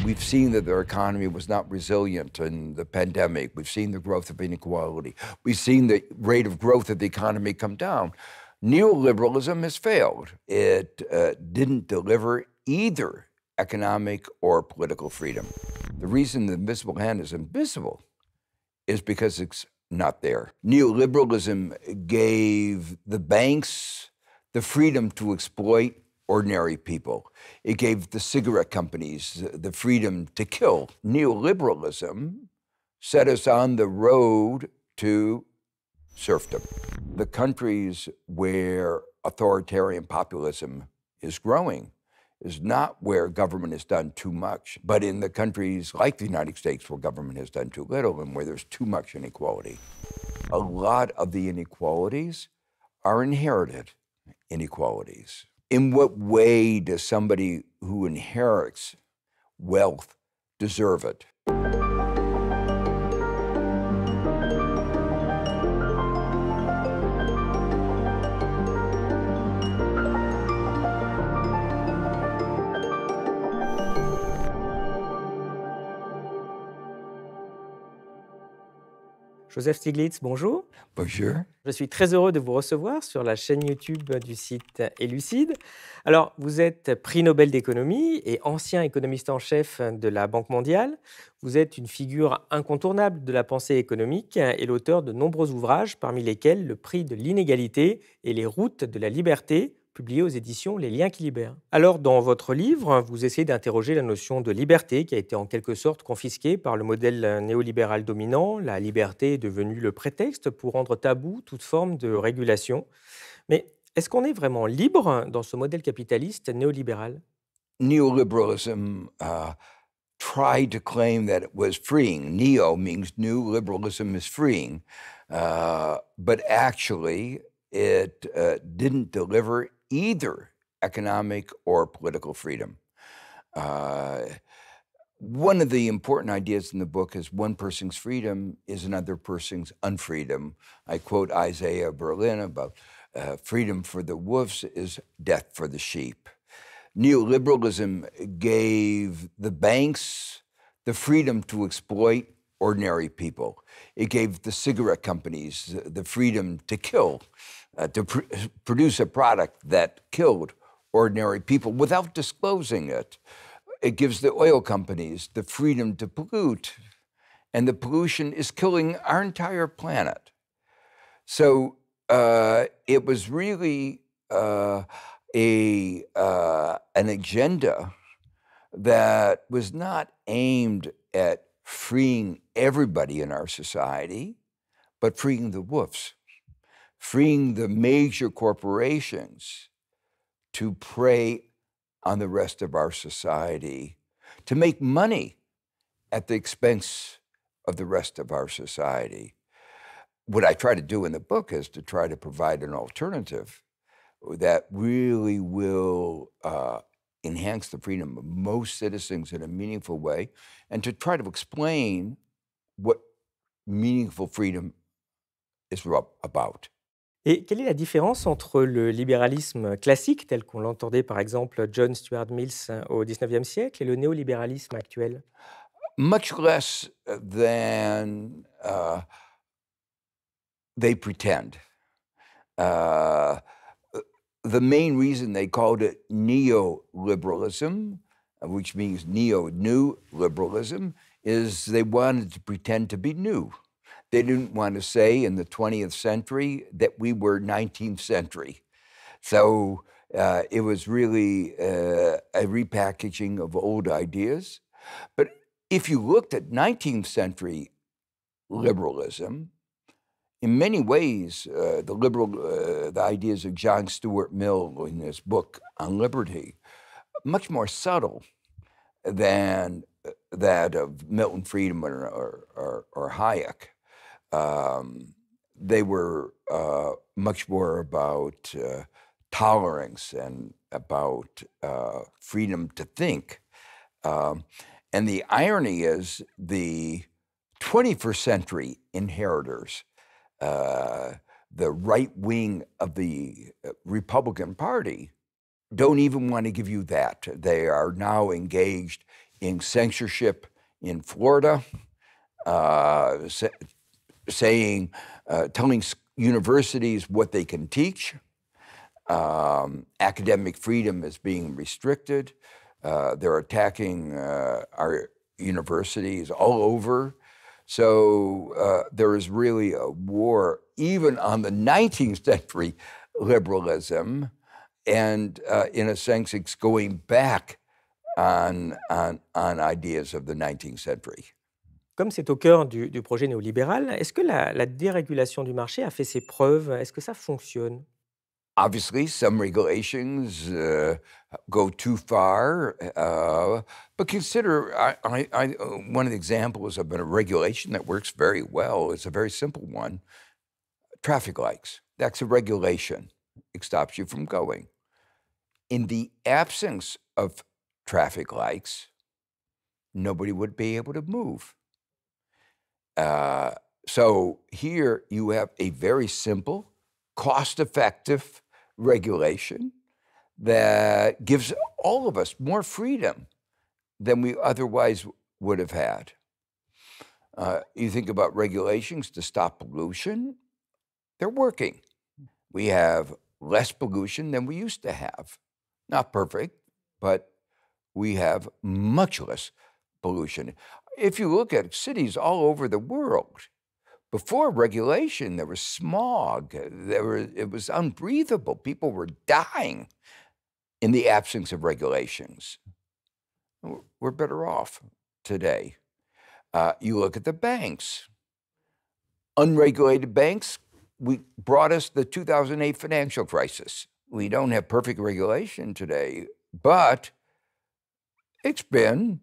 We've seen that their economy was not resilient in the pandemic. We've seen the growth of inequality. We've seen the rate of growth of the economy come down. Neoliberalism has failed. It didn't deliver either economic or political freedom. The reason the invisible hand is invisible is because it's not there. Neoliberalism gave the banks the freedom to exploit ordinary people. It gave the cigarette companies the freedom to kill. Neoliberalism set us on the road to serfdom. The countries where authoritarian populism is growing is not where government has done too much, but in the countries like the United States where government has done too little and where there's too much inequality. A lot of the inequalities are inherited inequalities. In what way does somebody who inherits wealth deserve it? Joseph Stiglitz, bonjour. Bonjour. Je suis très heureux de vous recevoir sur la chaîne YouTube du site Élucid. Alors, vous êtes prix Nobel d'économie et ancien économiste en chef de la Banque mondiale. Vous êtes une figure incontournable de la pensée économique et l'auteur de nombreux ouvrages, parmi lesquels le Prix de l'inégalité et les routes de la liberté, publié aux éditions Les Liens qui libèrent. Alors, dans votre livre, vous essayez d'interroger la notion de liberté qui a été en quelque sorte confisquée par le modèle néolibéral dominant. La liberté est devenue le prétexte pour rendre tabou toute forme de régulation. Mais est-ce qu'on est vraiment libre dans ce modèle capitaliste néolibéral? Neoliberalism tried to claim that it was freeing. Neo means new, liberalism is freeing. But actually, it didn't deliver either economic or political freedom. One of the important ideas in the book is one person's freedom is another person's unfreedom. I quote Isaiah Berlin about freedom for the wolves is death for the sheep. Neoliberalism gave the banks the freedom to exploit ordinary people. It gave the cigarette companies the freedom to kill, to produce a product that killed ordinary people without disclosing it. It gives the oil companies the freedom to pollute, and the pollution is killing our entire planet. So it was really an agenda that was not aimed at freeing everybody in our society, but freeing the wolves, freeing the major corporations to prey on the rest of our society, to make money at the expense of the rest of our society. What I try to do in the book is to try to provide an alternative that really will enhance the freedom of most citizens in a meaningful way, and to try to explain what meaningful freedom is about. Et quelle est la différence entre le libéralisme classique, tel qu'on l'entendait par exemple John Stuart Mills au XIXe siècle, et le néolibéralisme actuel? Much less than they pretend. The main reason they called it neoliberalism, which means new liberalism, is they wanted to pretend to be new. They didn't want to say in the 20th century that we were 19th century. So it was really a repackaging of old ideas. But if you looked at 19th century liberalism, in many ways, the ideas of John Stuart Mill in his book on liberty, much more subtle than that of Milton Friedman or Hayek. They were much more about tolerance and about freedom to think. And the irony is the 21st century inheritors, the right wing of the Republican Party, don't even want to give you that. They are now engaged in censorship in Florida, saying, telling universities what they can teach. Academic freedom is being restricted. They're attacking our universities all over. So there is really a war, even on the 19th century liberalism, and in a sense, it's going back on ideas of the 19th century. Comme c'est au cœur du projet néolibéral, est-ce que la dérégulation du marché a fait ses preuves? Est-ce que ça fonctionne? Obviously, some regulations go too far, but consider one of the examples of a regulation that works very well. It's a very simple one. Traffic lights. That's a regulation. It stops you from going. In the absence of traffic lights, nobody would be able to move. So here you have a very simple, cost-effective regulation that gives all of us more freedom than we otherwise would have had. You think about regulations to stop pollution, they're working. We have less pollution than we used to have. Not perfect, but we have much less pollution. If you look at cities all over the world, before regulation, there was smog. It was unbreathable. People were dying in the absence of regulations. We're better off today. You look at the banks. Unregulated banks brought us the 2008 financial crisis. We don't have perfect regulation today, but it's been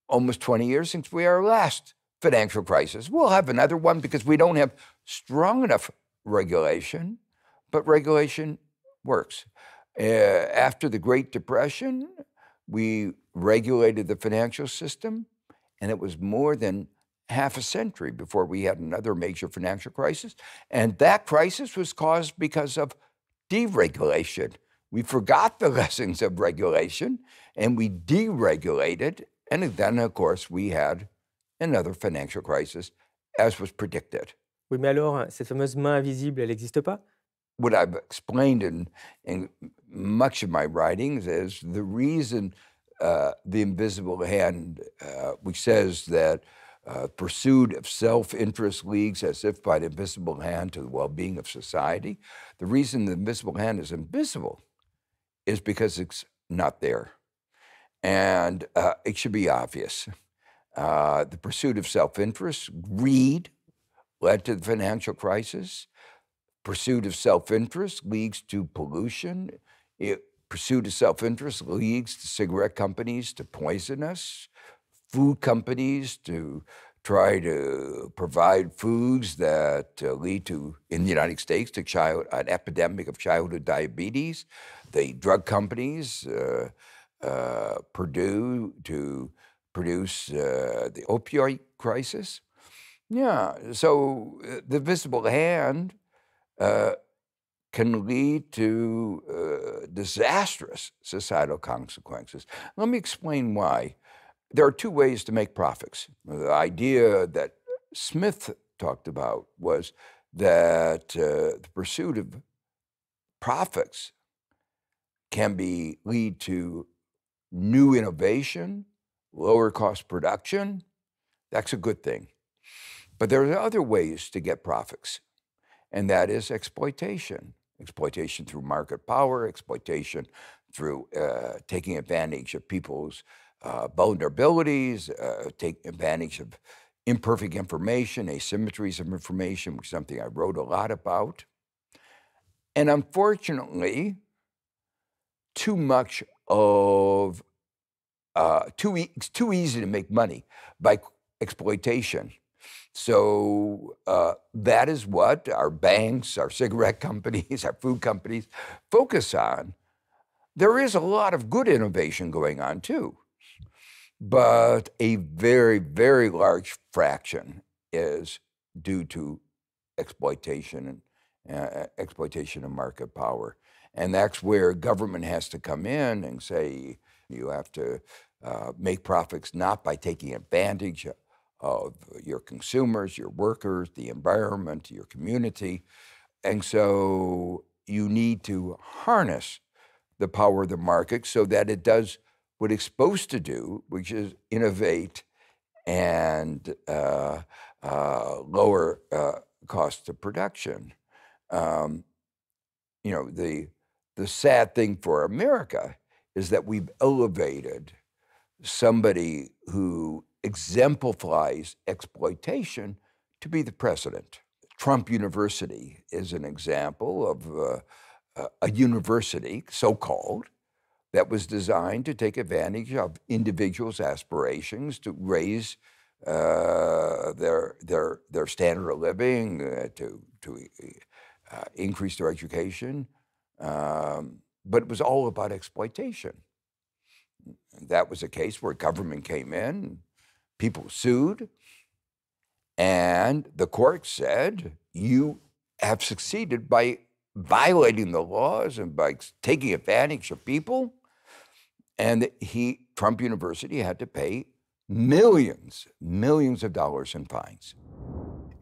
almost 20 years since our last financial crisis. We'll have another one because we don't have strong enough regulation, but regulation works. After the Great Depression, we regulated the financial system, and it was more than half a century before we had another major financial crisis. And that crisis was caused because of deregulation. We forgot the lessons of regulation, and we deregulated, and then, of course, we had another financial crisis, as was predicted. Oui, mais alors, cette fameuse main invisible, elle n'existe pas? What I've explained in much of my writings is the reason the invisible hand, which says that pursuit of self-interest leads as if by the invisible hand to the well-being of society. The reason the invisible hand is invisible is because it's not there. And it should be obvious. The pursuit of self-interest, greed, led to the financial crisis. Pursuit of self-interest leads to pollution. Pursuit of self-interest leads to cigarette companies to poison us, food companies to try to provide foods that lead to, in the United States, to an epidemic of childhood diabetes. The drug companies, Purdue, to produce the opioid crisis. Yeah, so the visible hand can lead to disastrous societal consequences. Let me explain why. There are two ways to make profits. The idea that Smith talked about was that the pursuit of profits can lead to new innovation, lower cost production. That's a good thing. But there are other ways to get profits, and that is exploitation. Exploitation through market power, exploitation through taking advantage of people's vulnerabilities, take advantage of imperfect information, asymmetries of information, which is something I wrote a lot about. And unfortunately, too much of, it's too easy to make money by exploitation. So that is what our banks, our cigarette companies, our food companies focus on. There is a lot of good innovation going on too, but a very, very large fraction is due to exploitation and exploitation of market power. And that's where government has to come in and say, you have to make profits not by taking advantage of your consumers, your workers, the environment, your community. And so you need to harness the power of the market so that it does what it's supposed to do, which is innovate and lower cost of production. You know, the sad thing for America is that we've elevated somebody who exemplifies exploitation to be the president. Trump University is an example of a university, so-called, that was designed to take advantage of individuals' aspirations to raise their standard of living, to increase their education, but it was all about exploitation. That was a case where government came in, people sued, and the court said, you have succeeded by violating the laws and by taking advantage of people. And Trump University had to pay millions of dollars in fines.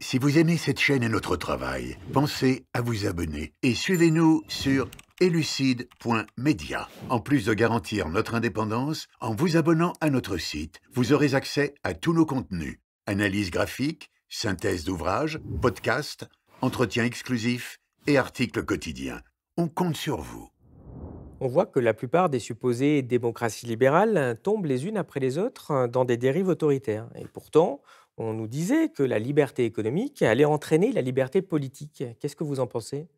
Si vous aimez cette chaîne et notre travail, pensez à vous abonner et suivez-nous sur élucide.media. En plus de garantir notre indépendance, en vous abonnant à notre site, vous aurez accès à tous nos contenus, analyses graphiques, synthèse d'ouvrages, podcasts, entretiens exclusifs et articles quotidiens. On compte sur vous. On voit que la plupart des supposées démocraties libérales tombent les unes après les autres dans des dérives autoritaires. Et pourtant, on nous disait que la liberté économique allait entraîner la liberté politique. Qu'est-ce que vous en pensez?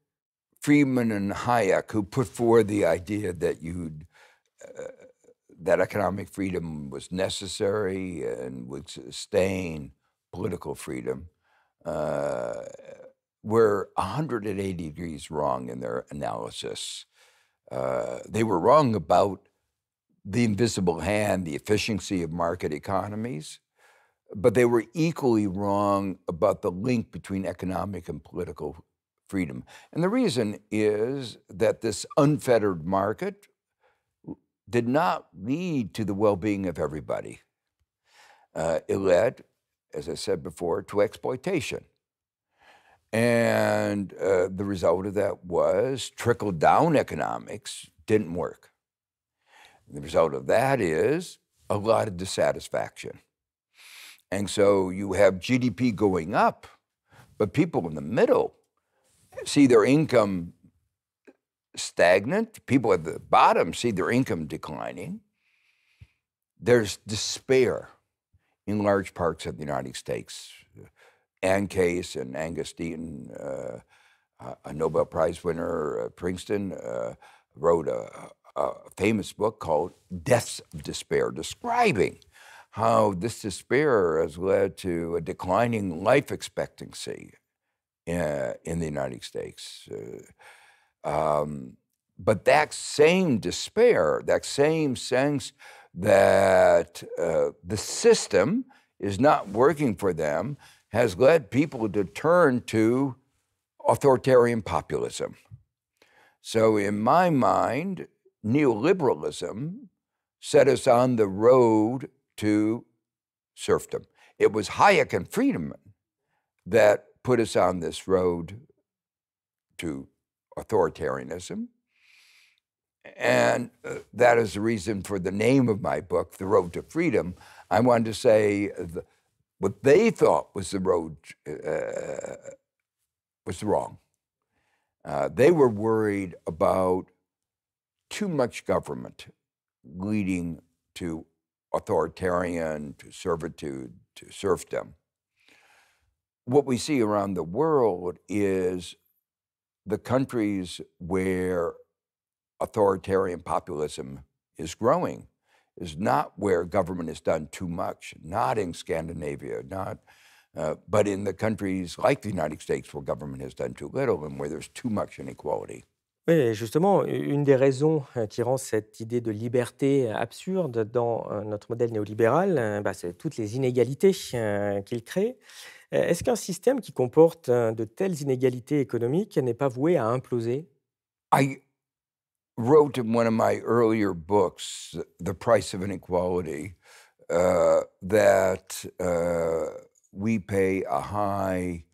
Friedman and Hayek, who put forward the idea that that economic freedom was necessary and would sustain political freedom, were 180 degrees wrong in their analysis. They were wrong about the invisible hand, the efficiency of market economies, but they were equally wrong about the link between economic and political freedom. And the reason is that this unfettered market did not lead to the well-being of everybody. It led, as I said before, to exploitation. And the result of that was trickle-down economics didn't work. The result of that is a lot of dissatisfaction. And so you have GDP going up, but people in the middle see their income stagnant. People at the bottom see their income declining. There's despair in large parts of the United States. Ann Case and Angus Deaton, a Nobel Prize winner at Princeton, wrote a famous book called Deaths of Despair, describing how this despair has led to a declining life expectancy in the United States. But that same despair, that same sense that the system is not working for them, has led people to turn to authoritarian populism. So in my mind, neoliberalism set us on the road to serfdom. It was Hayek and Friedman that put us on this road to authoritarianism. And that is the reason for the name of my book, The Road to Freedom. I wanted to say what they thought was the road was wrong. They were worried about too much government leading to authoritarian, to servitude, to serfdom. What we see around the world is the countries where authoritarian populism is growing is not where government has done too much, not in Scandinavia, but in the countries like the United States where government has done too little and where there's too much inequality. Oui, et justement, une des raisons qui rend cette idée de liberté absurde dans notre modèle néolibéral, c'est toutes les inégalités qu'il crée. Est-ce qu'un système qui comporte de telles inégalités économiques n'est pas voué à imploser? wrote in one of my earlier books, The Price of Inequality, that we pay a high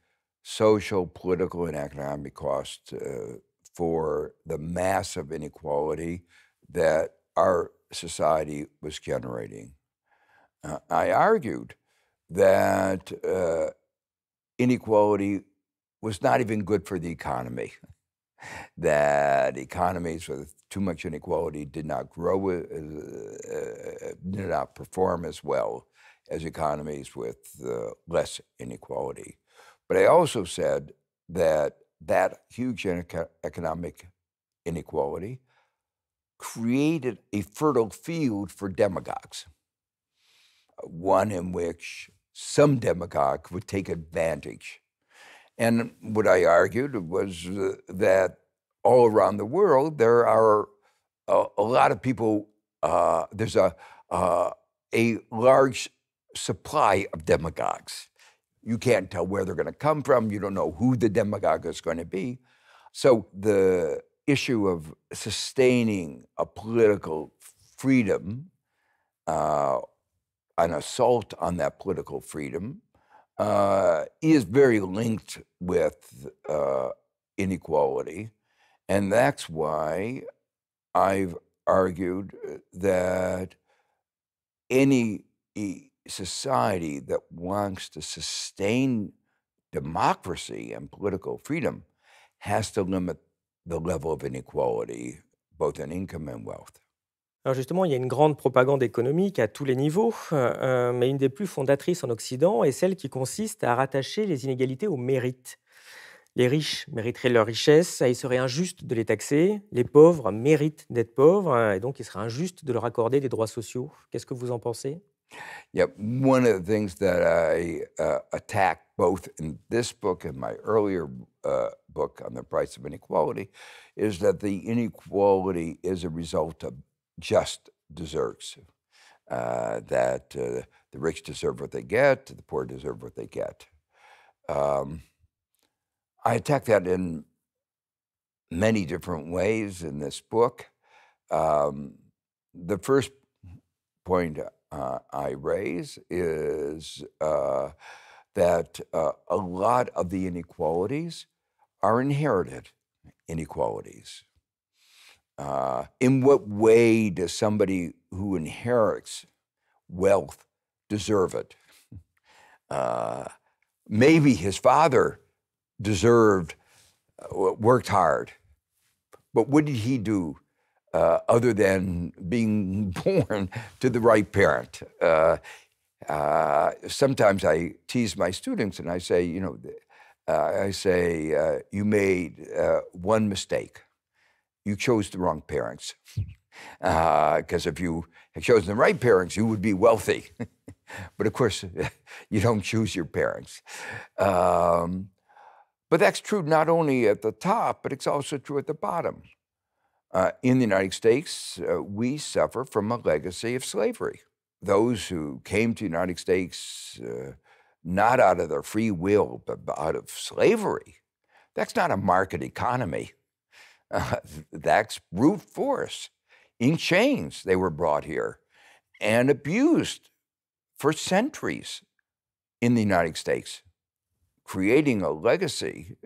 social, political, and economic cost for the massive inequality that our society was generating. I argued that inequality was not even good for the economy, that economies with too much inequality did not grow, did not perform as well as economies with less inequality. But I also said that that huge economic inequality created a fertile field for demagogues, one in which some demagogue would take advantage. And what I argued was that all around the world, there are a lot of people, there's a large supply of demagogues. You can't tell where they're going to come from. You don't know who the demagogue is going to be. So the issue of sustaining a political freedom, an assault on that political freedom, is very linked with inequality. And that's why I've argued that any society that wants to sustain democracy and political freedom has to limit the level of inequality, both in income and wealth. Alors justement, il y a une grande propagande économique à tous les niveaux, mais une des plus fondatrices en Occident est celle qui consiste à rattacher les inégalités au mérite. Les riches mériteraient leur richesse, et il serait injuste de les taxer. Les pauvres méritent d'être pauvres, et donc il serait injuste de leur accorder des droits sociaux. Qu'est-ce que vous en pensez? Yeah, one of the things that I attack both in this book and my earlier book on the price of inequality is that the inequality is a result of just deserts, that the rich deserve what they get, the poor deserve what they get. I attack that in many different ways in this book. The first point I raise is that a lot of the inequalities are inherited inequalities. In what way does somebody who inherits wealth deserve it? Maybe his father deserved, worked hard, but what did he do other than being born to the right parent? Sometimes I tease my students and I say, you made one mistake. You chose the wrong parents. Because if you had chosen the right parents, you would be wealthy. But of course, you don't choose your parents. But that's true not only at the top, but it's also true at the bottom. In the United States, we suffer from a legacy of slavery. Those who came to the United States not out of their free will, but out of slavery, that's not a market economy. That's brute force. In chains, they were brought here and abused for centuries in the United States, creating a legacy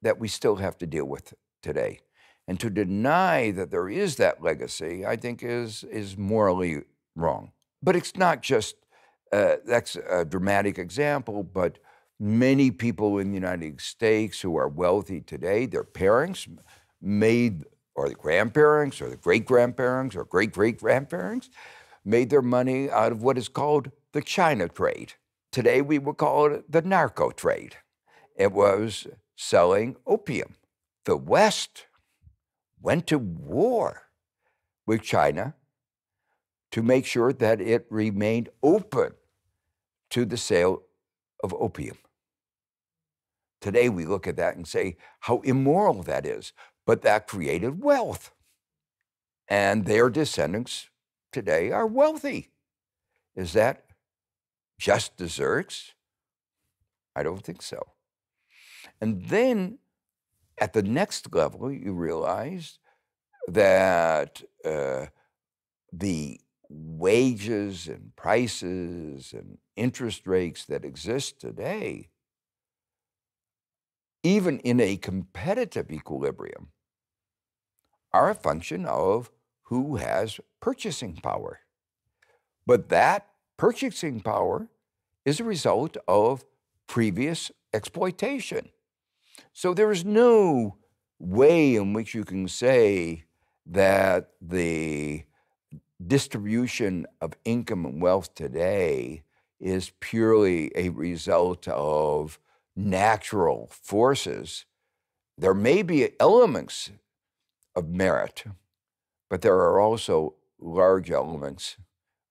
that we still have to deal with today. And to deny that there is that legacy, I think is morally wrong. But it's not just, that's a dramatic example, but many people in the United States who are wealthy today, their parents made, or the grandparents, or the great-grandparents, or great-great-grandparents, made their money out of what is called the China trade. Today, we would call it the narco trade. It was selling opium. The West went to war with China to make sure that it remained open to the sale of opium. Today, we look at that and say how immoral that is, but that created wealth. And their descendants today are wealthy. Is that just desserts? I don't think so. And then at the next level, you realize that the wages and prices and interest rates that exist today, even in a competitive equilibrium, are a function of who has purchasing power. But that purchasing power is a result of previous exploitation. So there is no way in which you can say that the distribution of income and wealth today is purely a result of natural forces. There may be elements of merit, but there are also large elements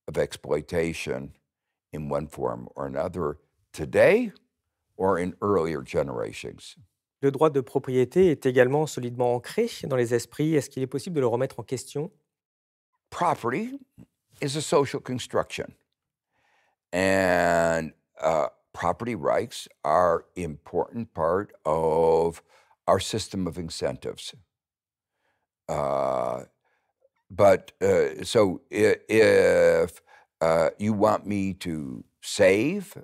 of exploitation in one form or another today or in earlier generations. Le droit de propriété est également solidement ancré dans les esprits. Est-ce qu'il est possible de le remettre en question? Property is a social construction, and property rights are an important part of our system of incentives. So if you want me to save,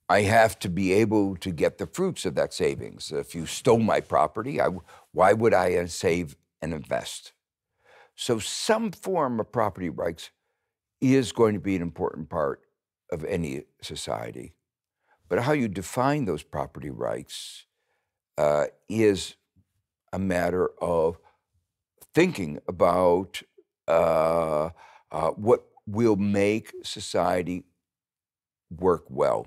I have to be able to get the fruits of that savings. If you stole my property, why would I save and invest? So some form of property rights is going to be an important part of any society. But how you define those property rights is a matter of thinking about what will make society work well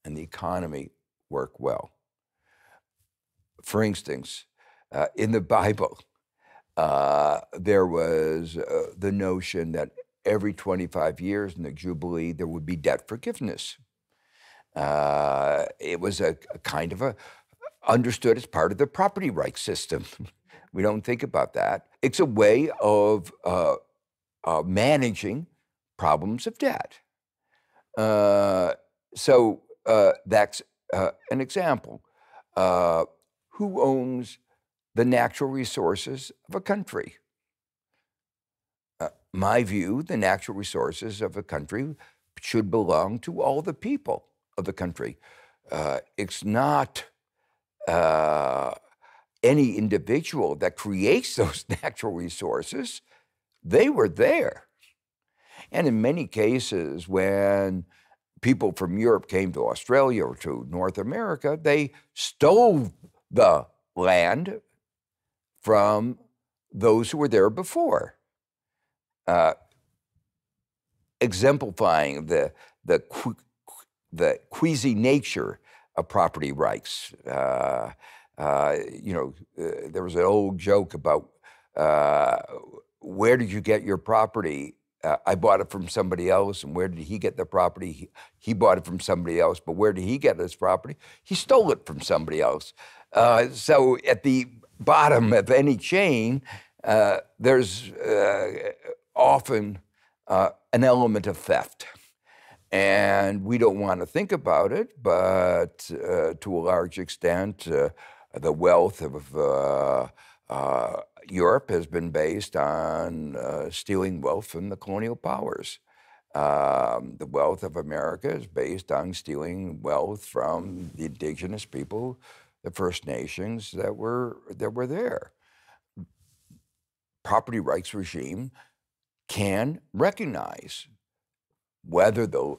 and the economy work well. For instance, in the Bible, there was the notion that every 25 years in the Jubilee, there would be debt forgiveness. It was a kind of understood as part of the property rights system. We don't think about that. It's a way of managing problems of debt. So that's an example. Who owns the natural resources of a country? My view, the natural resources of a country should belong to all the people of the country. It's not any individual that creates those natural resources. They were there. And in many cases, when people from Europe came to Australia or to North America, they stole the land from those who were there before, exemplifying the queasy nature of property rights. There was an old joke about where did you get your property? I bought it from somebody else. And where did he get the property? He bought it from somebody else. But where did he get his property? He stole it from somebody else. So at the bottom of any chain, there's often an element of theft. And we don't want to think about it, but to a large extent, the wealth of Europe has been based on stealing wealth from the colonial powers. The wealth of America is based on stealing wealth from the indigenous people, the First Nations that were there. Property rights regime can recognize whether the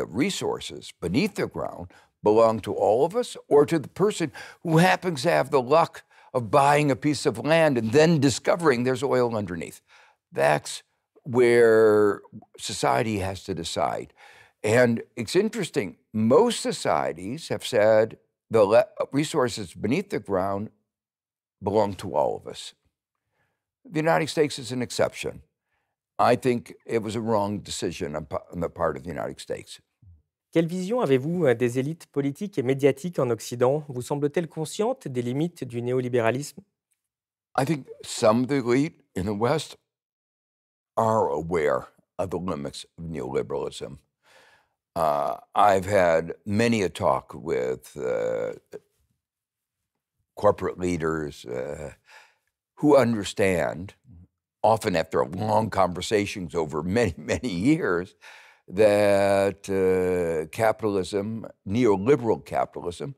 resources beneath the ground belong to all of us or to the person who happens to have the luck of buying a piece of land and then discovering there's oil underneath. That's where society has to decide. And it's interesting, most societies have said the resources beneath the ground belong to all of us. The United States is an exception. I think it was a wrong decision on the part of the United States. Quelle vision avez-vous des élites politiques et médiatiques en Occident? Vous semble-t-elle consciente des limites du néolibéralisme? I think some of the elite in the West are aware of the limits of neoliberalism. I've had many a talk with corporate leaders who understand, often after long conversations over many, many years, that capitalism, neoliberal capitalism,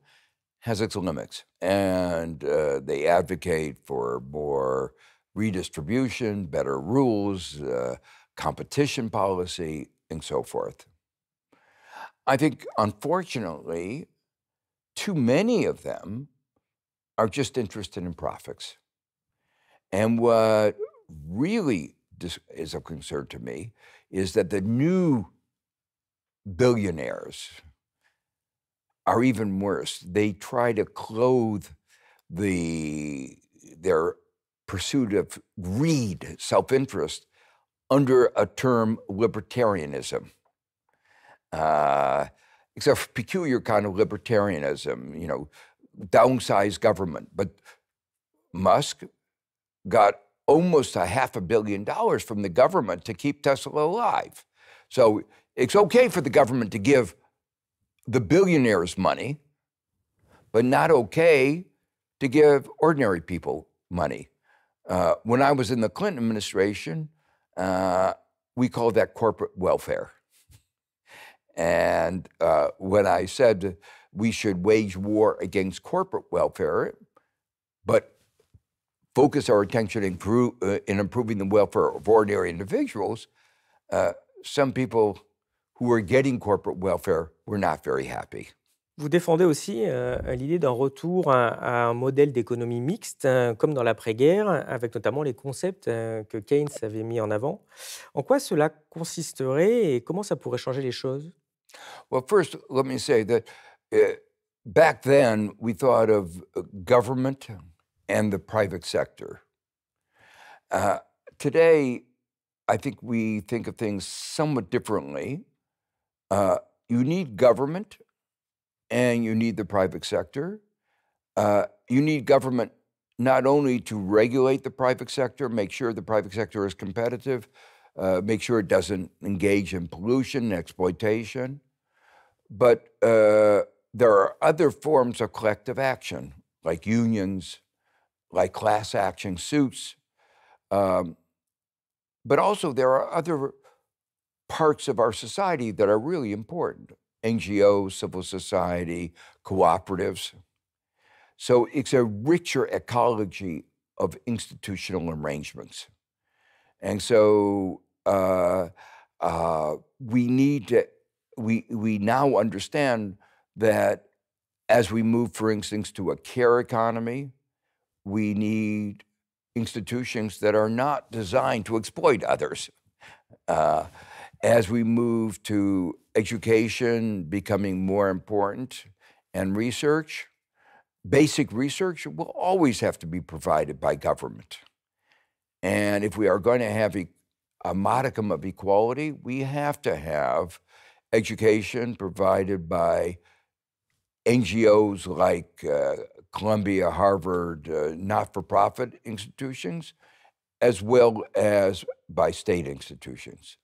has its limits. And they advocate for more redistribution, better rules, competition policy, and so forth. I think, unfortunately, too many of them are just interested in profits. And what really is of concern to me is that the new billionaires are even worse. They try to clothe their pursuit of greed, self-interest, under a term libertarianism. It's a peculiar kind of libertarianism, you know, downsize government. But Musk got almost $500 million from the government to keep Tesla alive. So it's okay for the government to give the billionaires money, but not okay to give ordinary people money. When I was in the Clinton administration, we called that corporate welfare. And when I said we should wage war against corporate welfare, but focus our attention in improving the welfare of ordinary individuals, some people who were getting corporate welfare were not very happy. Vous défendez aussi l'idée d'un retour à un modèle d'économie mixte, comme dans l'après-guerre, avec notamment les concepts que Keynes avait mis en avant. En quoi cela consisterait et comment ça pourrait changer les choses? Well, first, let me say that back then, we thought of government and the private sector. Today, I think we think of things somewhat differently. You need government and you need the private sector. You need government not only to regulate the private sector, make sure the private sector is competitive, make sure it doesn't engage in pollution and exploitation, but there are other forms of collective action, like unions, like class action suits, but also there are other parts of our society that are really important. NGOs, civil society, cooperatives. So it's a richer ecology of institutional arrangements. And so we now understand that as we move, for instance, to a care economy, we need institutions that are not designed to exploit others. As we move to education becoming more important and research, basic research will always have to be provided by government. And if we are going to have a modicum of equality, we have to have education provided by NGOs like Columbia, Harvard, not-for-profit institutions, as well as by state institutions.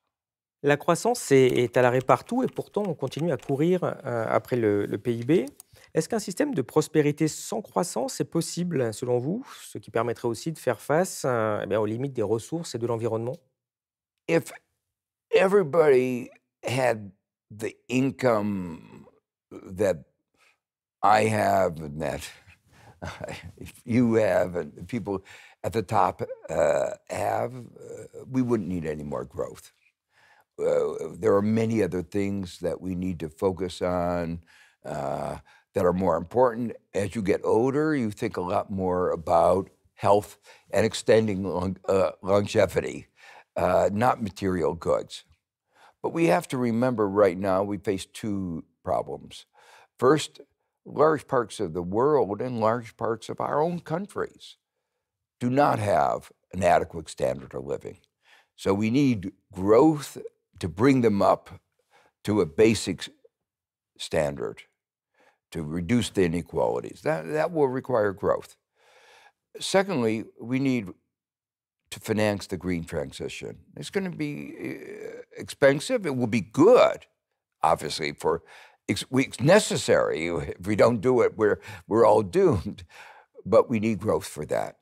La croissance est à l'arrêt partout et pourtant on continue à courir après le PIB. Est-ce qu'un système de prospérité sans croissance est possible selon vous, ce qui permettrait aussi de faire face aux limites des ressources et de l'environnement? If everybody had the income that I have and that you have and the people at the top have, we wouldn't need any more growth. There are many other things that we need to focus on that are more important. As you get older, you think a lot more about health and extending longevity, not material goods. But we have to remember right now we face two problems. First, large parts of the world and large parts of our own countries do not have an adequate standard of living. So we need growth to bring them up to a basic standard, to reduce the inequalities. That will require growth. Secondly, we need to finance the green transition. It's going to be expensive. It will be good, obviously, it's necessary. If we don't do it, we're all doomed. But we need growth for that.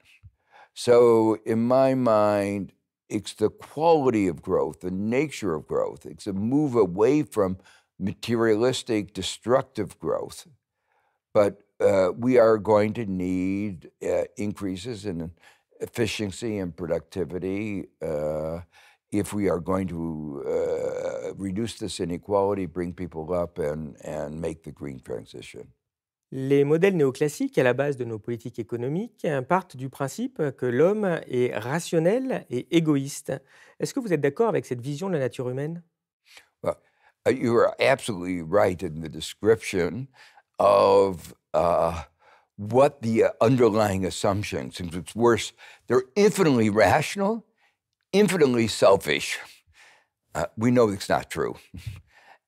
So in my mind, it's the quality of growth, the nature of growth. It's a move away from materialistic, destructive growth. But we are going to need increases in efficiency and productivity if we are going to reduce this inequality, bring people up, and make the green transition. Les modèles néoclassiques à la base de nos politiques économiques partent du principe que l'homme est rationnel et égoïste. Est-ce que vous êtes d'accord avec cette vision de la nature humaine? Well, you are absolutely right in the description of what the underlying assumptions, since it's worse, they're infinitely rational, infinitely selfish. We know it's not true.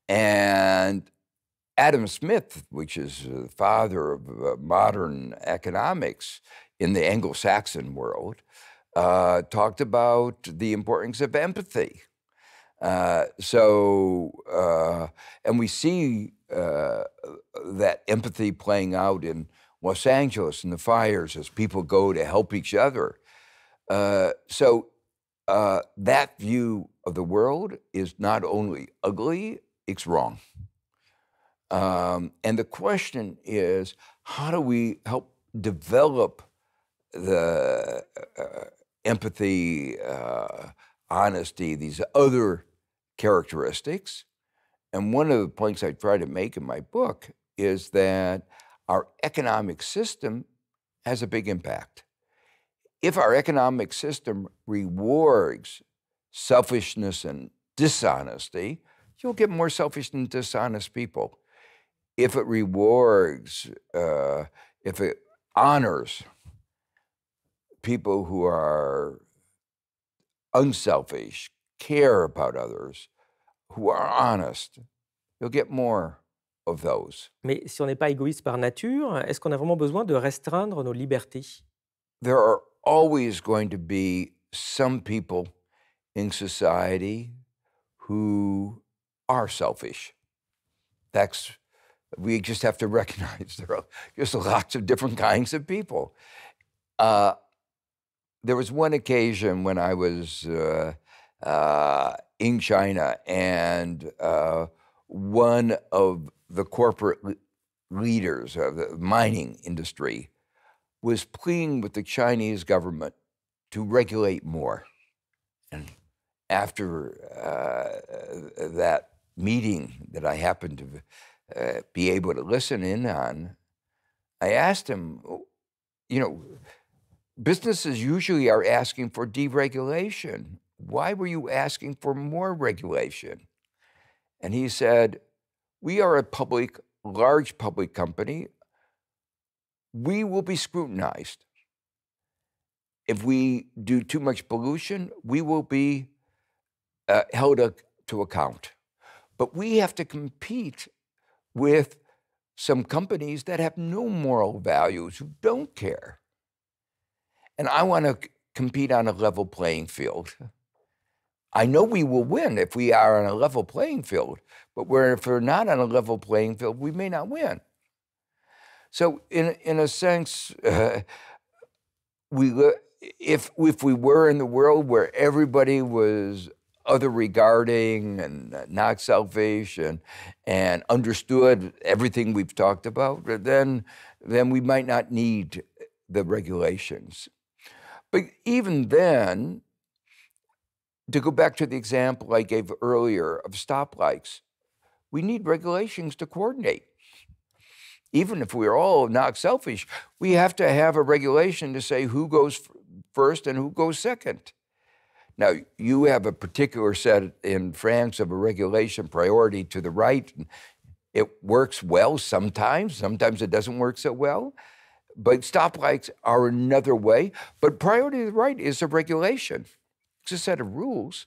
And Adam Smith, which is the father of modern economics in the Anglo-Saxon world, talked about the importance of empathy. And we see that empathy playing out in Los Angeles and the fires as people go to help each other. That view of the world is not only ugly, it's wrong. And the question is, how do we help develop the empathy, honesty, these other characteristics? And one of the points I try to make in my book is that our economic system has a big impact. If our economic system rewards selfishness and dishonesty, you'll get more selfish and dishonest people. If it rewards, if it honors people who are unselfish, care about others, who are honest, you'll get more of those. Mais si on n'est pas égoïste par nature, est-ce qu'on a vraiment besoin de restreindre nos libertés? There are always going to be some people in society who are selfish. We just have to recognize there are just lots of different kinds of people. There was one occasion when I was in China, and one of the corporate leaders of the mining industry was pleading with the Chinese government to regulate more. And after that meeting that I happened to be able to listen in on, I asked him, businesses usually are asking for deregulation. Why were you asking for more regulation? And he said, we are a large public company. We will be scrutinized. If we do too much pollution, we will be held to account. But we have to compete with some companies that have no moral values, who don't care. And I want to compete on a level playing field. I know we will win if we are on a level playing field, but if we're not on a level playing field, we may not win. So in a sense, if we were in the world where everybody was other regarding and not selfish and understood everything we've talked about, then we might not need the regulations. But even then, to go back to the example I gave earlier of stoplights, we need regulations to coordinate. Even if we're all not selfish, we have to have a regulation to say who goes first and who goes second. Now, you have a particular set in France of a regulation priority to the right. It works well sometimes it doesn't work so well. But stoplights are another way. But priority to the right is a regulation. It's a set of rules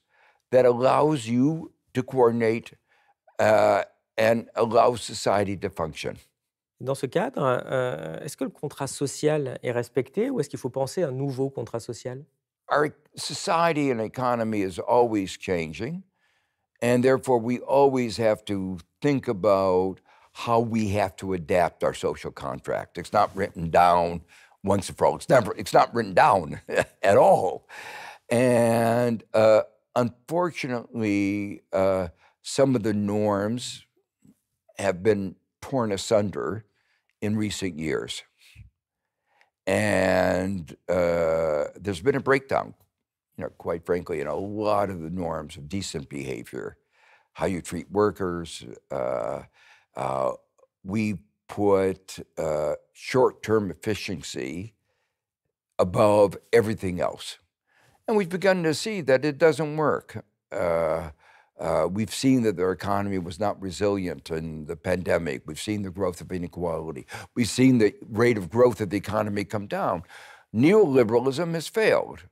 that allows you to coordinate and allows society to function. Dans ce cadre, est-ce que le contrat social est respecté ou est-ce qu'il faut penser à un nouveau contrat social? Our society and economy is always changing, and therefore we always have to think about how we have to adapt our social contract. It's not written down once and for all. It's not written down at all. And unfortunately, some of the norms have been torn asunder in recent years. And there's been a breakdown, quite frankly, in a lot of the norms of decent behavior, how you treat workers. We put short-term efficiency above everything else. And we've begun to see that it doesn't work. We've seen that their economy was not resilient in the pandemic. We've seen the growth of inequality. We've seen the rate of growth of the economy come down. Neoliberalism has failed.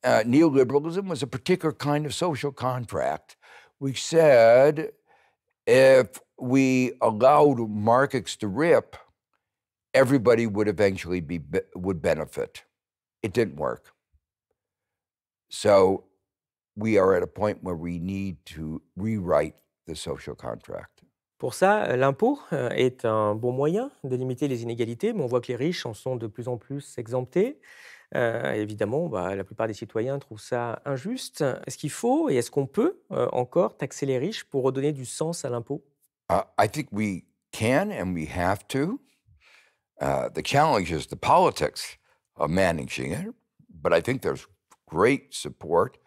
Neoliberalism was a particular kind of social contract. We said if we allowed markets to rip, everybody would eventually would benefit. It didn't work. So we are at a point where we need to rewrite the social contract. Pour ça, l'impôt est un bon moyen de limiter les inégalités, mais on voit que les riches en sont de plus en plus exemptés. Évidemment, la plupart des citoyens trouvent ça injuste. Est-ce qu'il faut et est-ce qu'on peut encore taxer les riches pour redonner du sens à l'impôt? I think we can and we have to. The challenge is the politics of managing it, but I think there's great support.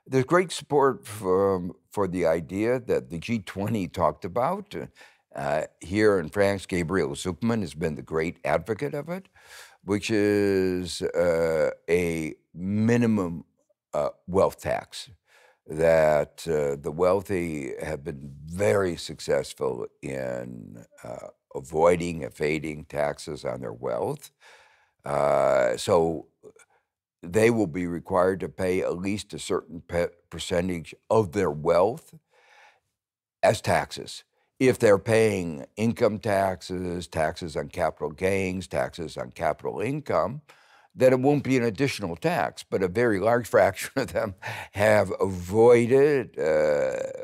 There's great support for the idea that the G20 talked about. Here in France, Gabriel Zucman has been the great advocate of it, which is a minimum wealth tax that the wealthy have been very successful in avoiding, evading taxes on their wealth. So they will be required to pay at least a certain percentage of their wealth as taxes. If they're paying income taxes, taxes on capital gains, taxes on capital income, then it won't be an additional tax. But a very large fraction of them have avoided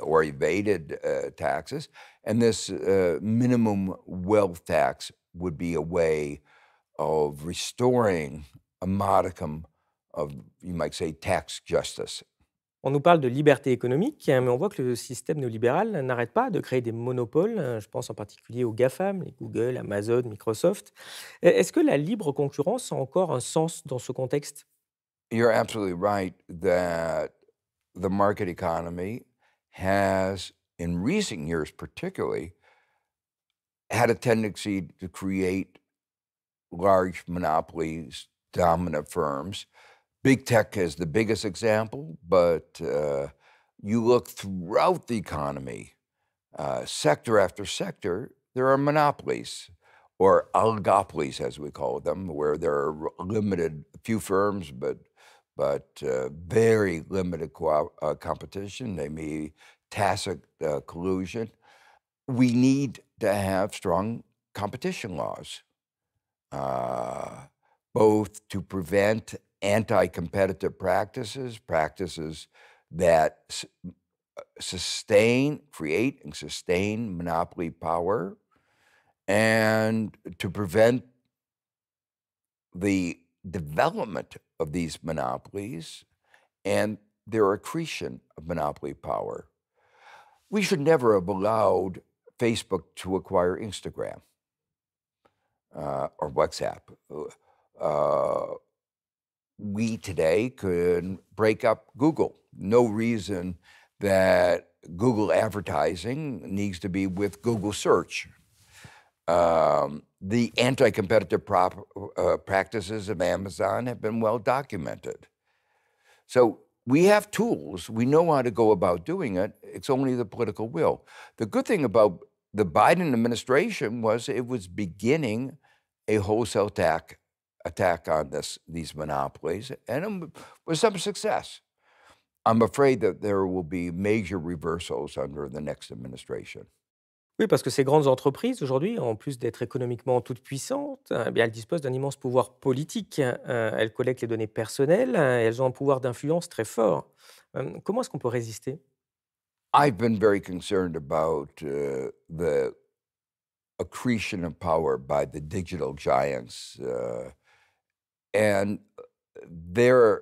or evaded taxes. And this minimum wealth tax would be a way of restoring a modicum of, you might say, tax justice. On nous parle de liberté économique, mais on voit que le système néolibéral n'arrête pas de créer des monopoles. Je pense en particulier aux GAFAM, les Google, Amazon, Microsoft. Est-ce que la libre concurrence a encore un sens dans ce contexte? You're absolutely right that the market economy has, in recent years particularly, had a tendency to create large monopolies, dominant firms. Big tech is the biggest example, but you look throughout the economy, sector after sector, there are monopolies, or oligopolies as we call them, where there are limited, few firms, but very limited competition. They may be tacit collusion. We need to have strong competition laws, both to prevent anti-competitive practices, practices that create and sustain monopoly power, and to prevent the development of these monopolies and their accretion of monopoly power. We should never have allowed Facebook to acquire Instagram or WhatsApp. We today could break up Google. No reason that Google advertising needs to be with Google search. The anti-competitive practices of Amazon have been well documented. So we have tools. We know how to go about doing it. It's only the political will. The good thing about the Biden administration was it was beginning a wholesale attack on these monopolies, and with some success. I'm afraid that there will be major reversals under the next administration. Oui, parce que ces grandes entreprises, aujourd'hui, en plus d'être économiquement toutes puissantes, elles disposent d'un immense pouvoir politique. Elles collectent les données personnelles, elles ont un pouvoir d'influence très fort. Comment est-ce qu'on peut résister? I've been very concerned about the accretion of power by the digital giants and the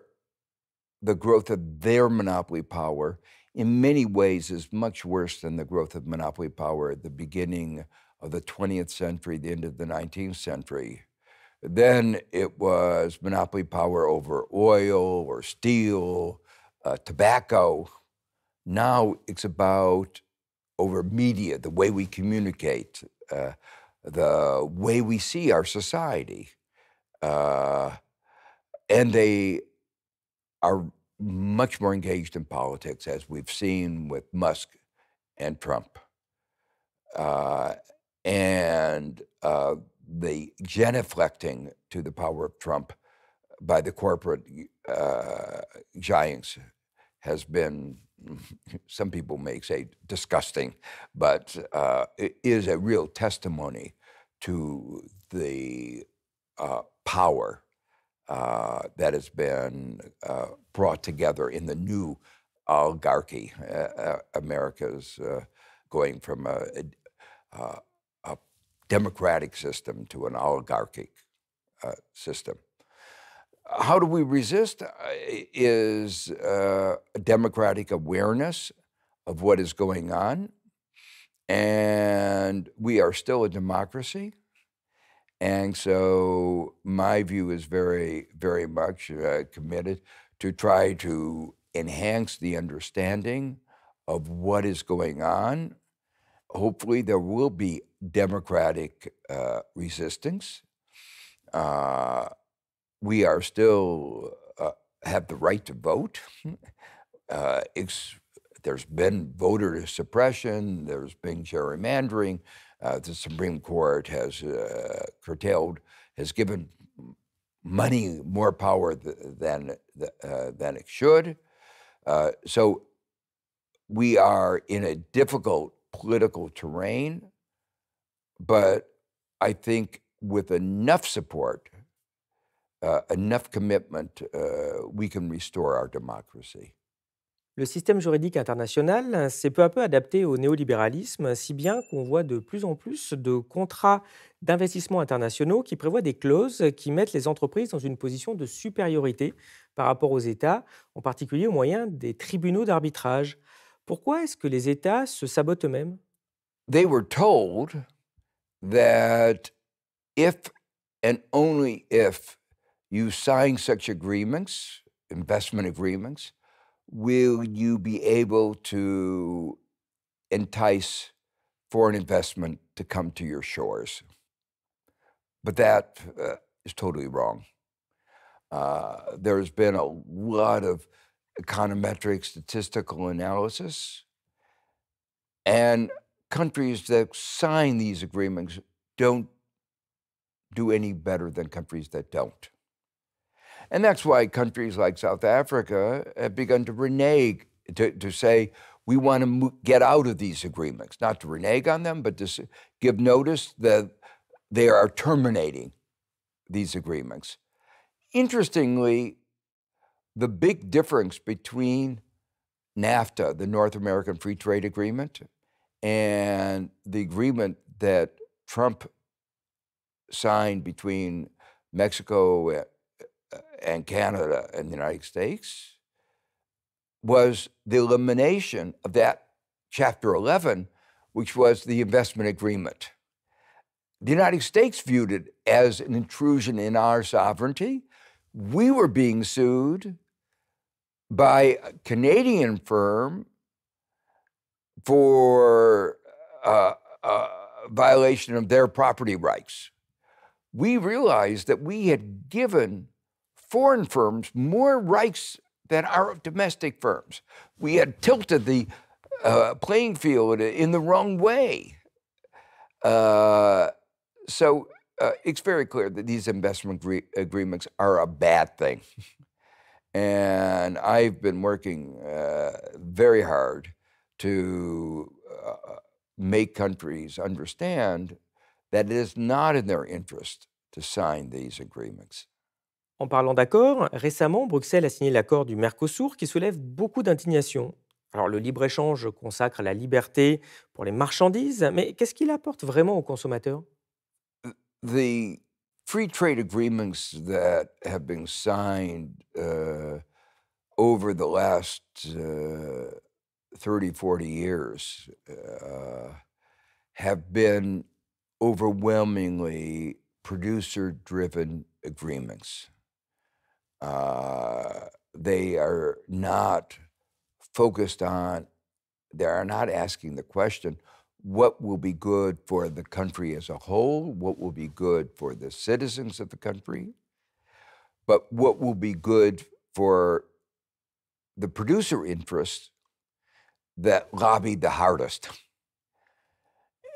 growth of their monopoly power in many ways is much worse than the growth of monopoly power at the beginning of the 20th century, the end of the 19th century. Then it was monopoly power over oil or steel, tobacco. Now it's about over media, the way we communicate, the way we see our society. And they are much more engaged in politics, as we've seen with Musk and Trump. And the genuflecting to the power of Trump by the corporate giants has been, some people may say, disgusting, but it is a real testimony to the power that has been brought together in the new oligarchy. America's going from a democratic system to an oligarchic system. How do we resist? Is a democratic awareness of what is going on. And we are still a democracy. And so my view is very, very much committed to try to enhance the understanding of what is going on. Hopefully there will be democratic resistance. We are still have the right to vote. There's been voter suppression, there's been gerrymandering. The Supreme Court has curtailed, has given money more power than it should. So we are in a difficult political terrain, but I think with enough support, enough commitment, we can restore our democracy. Le système juridique international s'est peu à peu adapté au néolibéralisme, si bien qu'on voit de plus en plus de contrats d'investissement internationaux qui prévoient des clauses qui mettent les entreprises dans une position de supériorité par rapport aux États, en particulier au moyen des tribunaux d'arbitrage. Pourquoi est-ce que les États se sabotent eux-mêmes? They were told that if and only if you sign such agreements, investment agreements, will you be able to entice foreign investment to come to your shores? But that is totally wrong. There's been a lot of econometric statistical analysis, and countries that sign these agreements don't do any better than countries that don't. And that's why countries like South Africa have begun to renege, to say, we want to get out of these agreements, not to renege on them, but to give notice that they are terminating these agreements. Interestingly, the big difference between NAFTA, the North American Free Trade Agreement, and the agreement that Trump signed between Mexico and Canada and the United States was the elimination of that Chapter 11, which was the investment agreement. The United States viewed it as an intrusion in our sovereignty. We were being sued by a Canadian firm for violation of their property rights. We realized that we had given foreign firms more rights than our domestic firms. We had tilted the playing field in the wrong way. So it's very clear that these investment agreements are a bad thing. And I've been working very hard to make countries understand that it is not in their interest to sign these agreements. En parlant d'accord, récemment, Bruxelles a signé l'accord du Mercosur qui soulève beaucoup d'indignation. Alors, le libre-échange consacre la liberté pour les marchandises, mais qu'est-ce qu'il apporte vraiment aux consommateurs? The free trade agreements that have been signed over the last 30, 40 years have been overwhelmingly producer-driven agreements. They are not focused on, they are not asking the question, what will be good for the country as a whole, what will be good for the citizens of the country, but what will be good for the producer interests that lobbied the hardest.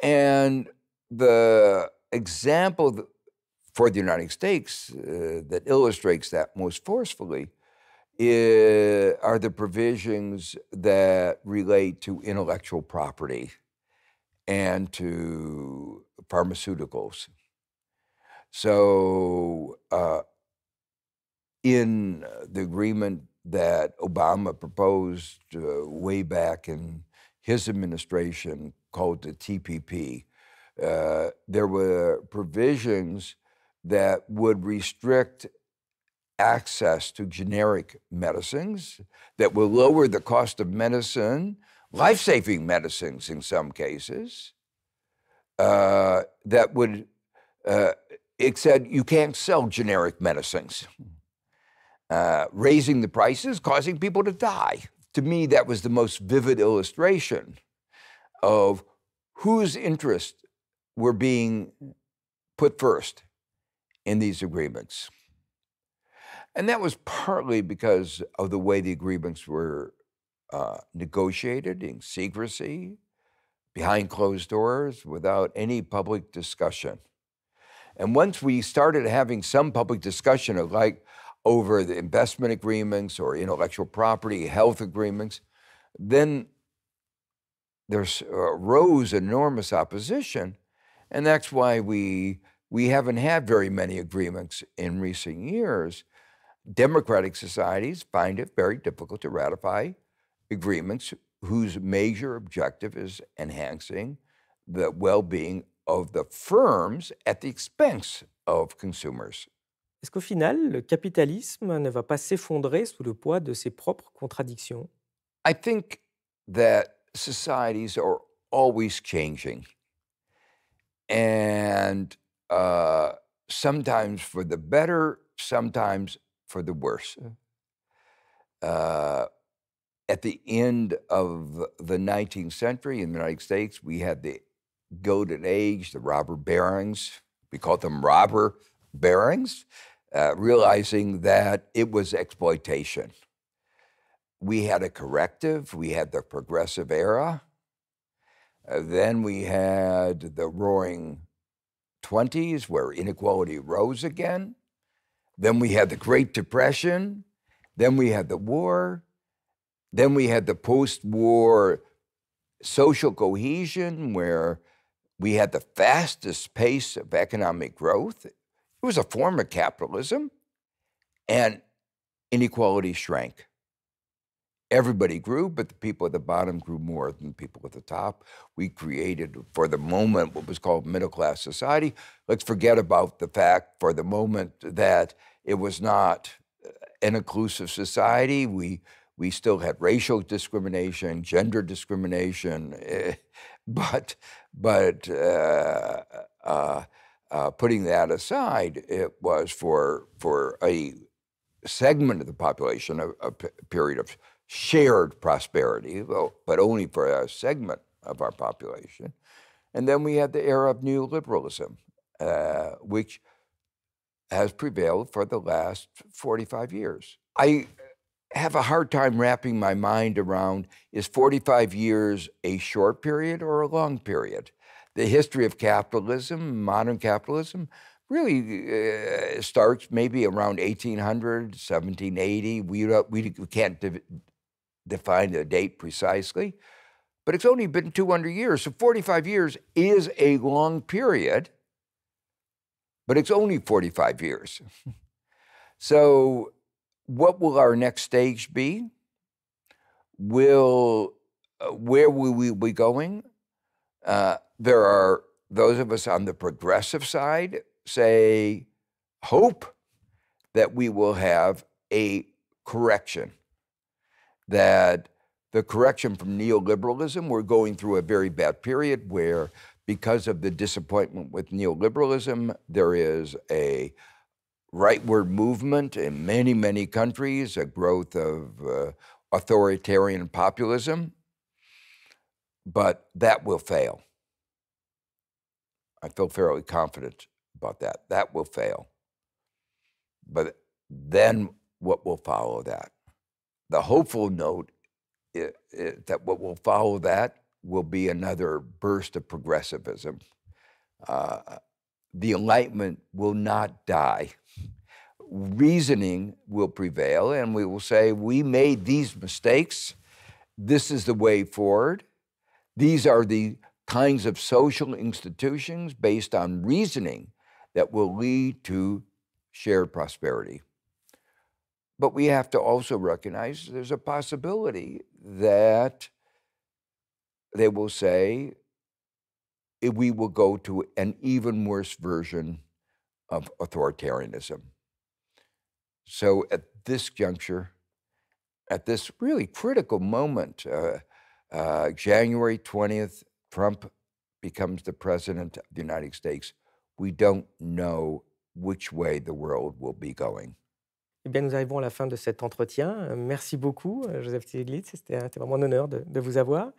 And the example for the United States that illustrates that most forcefully are the provisions that relate to intellectual property and to pharmaceuticals. So in the agreement that Obama proposed way back in his administration called the TPP, there were provisions that would restrict access to generic medicines, that will lower the cost of medicine, life-saving medicines in some cases, that would, it said you can't sell generic medicines, raising the prices, causing people to die. To me, that was the most vivid illustration of whose interests were being put first in these agreements. And that was partly because of the way the agreements were negotiated in secrecy, behind closed doors, without any public discussion. And once we started having some public discussion of like over the investment agreements or intellectual property, health agreements, then there arose enormous opposition. And that's why we haven't had very many agreements in recent years. Democratic societies find it very difficult to ratify agreements whose major objective is enhancing the well-being of the firms at the expense of consumers. Est-ce qu'au final, le capitalisme ne va pas s'effondrer sous le poids de ses propres contradictions? I think that societies are always changing, and sometimes for the better, sometimes for the worse. At the end of the 19th century in the United States, we had the Gilded Age, the robber barons. We called them robber barons, realizing that it was exploitation. We had a corrective. We had the Progressive Era. Then we had the Roaring '20s, where inequality rose again. Then we had the Great Depression. Then we had the war. Then we had the post-war social cohesion, where we had the fastest pace of economic growth. It was a form of capitalism, and inequality shrank. Everybody grew, but the people at the bottom grew more than the people at the top. We created, for the moment, what was called middle-class society. Let's forget about the fact, for the moment, that it was not an inclusive society. We still had racial discrimination, gender discrimination, but putting that aside, it was for a segment of the population a period of shared prosperity, but only for a segment of our population. And then we had the era of neoliberalism, which has prevailed for the last 45 years. I have a hard time wrapping my mind around, is 45 years a short period or a long period? The history of capitalism, modern capitalism, really starts maybe around 1800, 1780. We can't define the date precisely, but it's only been 200 years. So 45 years is a long period, but it's only 45 years. So what will our next stage be? Where will we be going? There are those of us on the progressive side say hope that we will have a correction, that the correction from neoliberalism, we're going through a very bad period where, because of the disappointment with neoliberalism, there is a rightward movement in many, many countries, a growth of authoritarian populism, but that will fail. I feel fairly confident about that. That will fail. But then what will follow that? The hopeful note is that what will follow that will be another burst of progressivism. The Enlightenment will not die. Reasoning will prevail, and we will say, we made these mistakes. This is the way forward. These are the kinds of social institutions based on reasoning that will lead to shared prosperity. But we have to also recognize there's a possibility that they will say we will go to an even worse version of authoritarianism. So at this juncture, at this really critical moment, January 20th, Trump becomes the president of the United States. We don't know which way the world will be going. Eh bien, nous arrivons à la fin de cet entretien. Merci beaucoup, Joseph Stiglitz. C'était vraiment un honneur de vous avoir.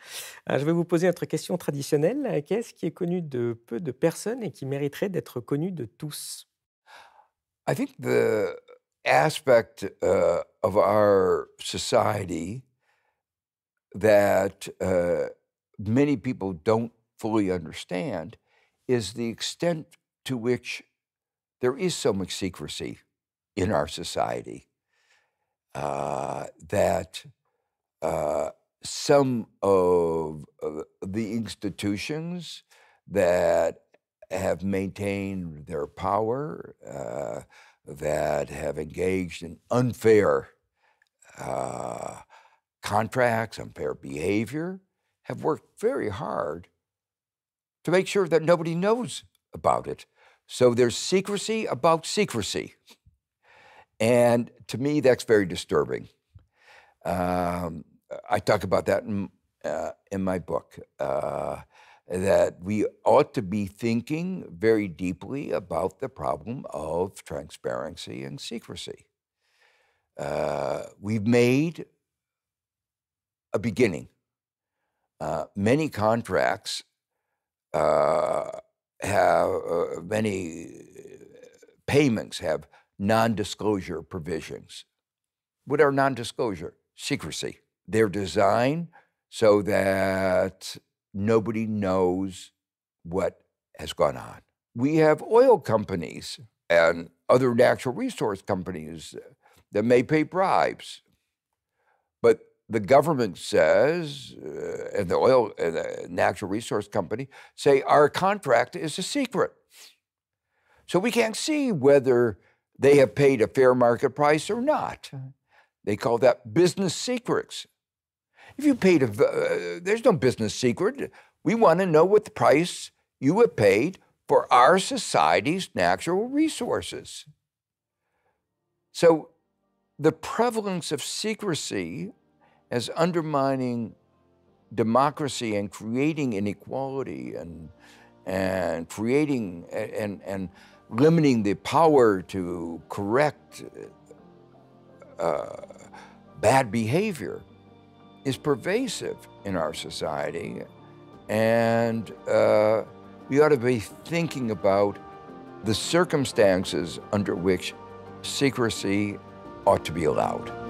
Je vais vous poser notre question traditionnelle. Qu'est-ce qui est connu de peu de personnes et qui mériterait d'être connu de tous? I think the aspect of our society that many people don't fully understand is the extent to which there is so much secrecy in our society, that some of the institutions that have maintained their power, that have engaged in unfair contracts, unfair behavior, have worked very hard to make sure that nobody knows about it. So there's secrecy about secrecy. And to me, that's very disturbing. I talk about that in my book, that we ought to be thinking very deeply about the problem of transparency and secrecy. We've made a beginning. Many contracts have, many payments have non-disclosure provisions. What are non-disclosure? Secrecy. They're designed so that nobody knows what has gone on. We have oil companies and other natural resource companies that may pay bribes, but the government says, and the oil and the natural resource company say, our contract is a secret. So we can't see whether they have paid a fair market price or not. They call that business secrets. If you paid, there's no business secret. We want to know what the price you have paid for our society's natural resources. So the prevalence of secrecy as undermining democracy and creating inequality and creating and limiting the power to correct bad behavior is pervasive in our society. And we ought to be thinking about the circumstances under which secrecy ought to be allowed.